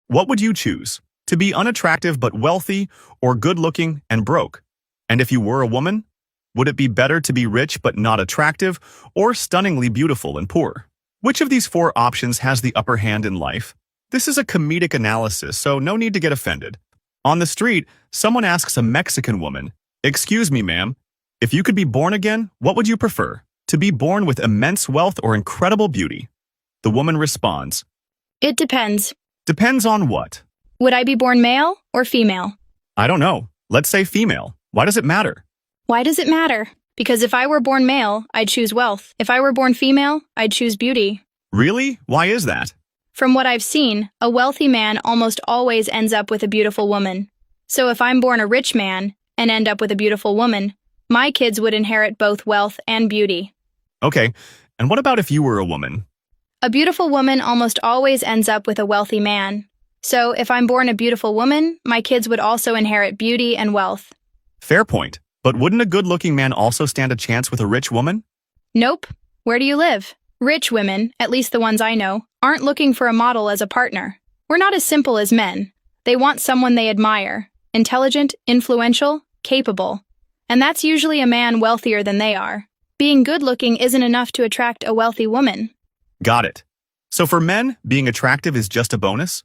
What would you choose? To be unattractive but wealthy, or good-looking and broke? And if you were a woman, would it be better to be rich but not attractive, or stunningly beautiful and poor? Which of these four options has the upper hand in life? This is a comedic analysis, so no need to get offended. On the street, someone asks a Mexican woman, "Excuse me, ma'am, if you could be born again, what would you prefer? To be born with immense wealth or incredible beauty?" The woman responds, It depends. "Depends on what?" Would I be born male or female? "I don't know. Let's say female. Why does it matter?" Why does it matter? Because if I were born male, I'd choose wealth. If I were born female, I'd choose beauty. Really? Why is that? From what I've seen, a wealthy man almost always ends up with a beautiful woman. So if I'm born a rich man and end up with a beautiful woman, my kids would inherit both wealth and beauty. Okay, and what about if you were a woman? A beautiful woman almost always ends up with a wealthy man. So if I'm born a beautiful woman, my kids would also inherit beauty and wealth. Fair point. But wouldn't a good-looking man also stand a chance with a rich woman? Nope. Where do you live? Rich women, at least the ones I know, aren't looking for a model as a partner. We're not as simple as men. They want someone they admire. Intelligent, influential, capable. And that's usually a man wealthier than they are. Being good-looking isn't enough to attract a wealthy woman. Got it. So for men, being attractive is just a bonus?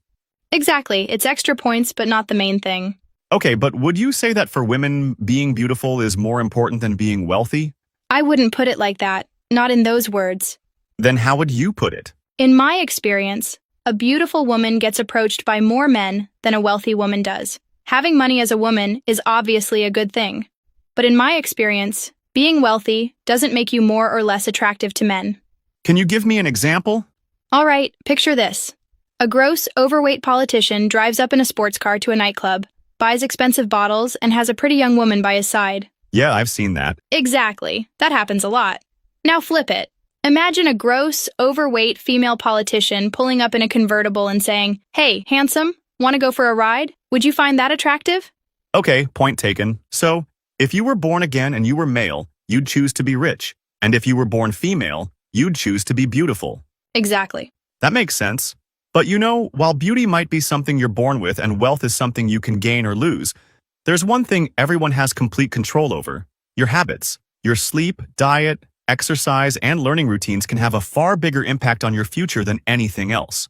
Exactly. It's extra points, but not the main thing. Okay, but would you say that for women, being beautiful is more important than being wealthy? I wouldn't put it like that. Not in those words. Then how would you put it? In my experience, a beautiful woman gets approached by more men than a wealthy woman does. Having money as a woman is obviously a good thing. But in my experience, being wealthy doesn't make you more or less attractive to men. Can you give me an example? All right, picture this. A gross, overweight politician drives up in a sports car to a nightclub, buys expensive bottles, and has a pretty young woman by his side. Yeah, I've seen that. Exactly. That happens a lot. Now flip it. Imagine a gross, overweight female politician pulling up in a convertible and saying, "Hey, handsome, want to go for a ride?" Would you find that attractive? Okay, point taken. So, if you were born again and you were male, you'd choose to be rich. And if you were born female, you'd choose to be beautiful. Exactly. That makes sense. But you know, while beauty might be something you're born with and wealth is something you can gain or lose, there's one thing everyone has complete control over: your habits. Your sleep, diet, exercise, and learning routines can have a far bigger impact on your future than anything else.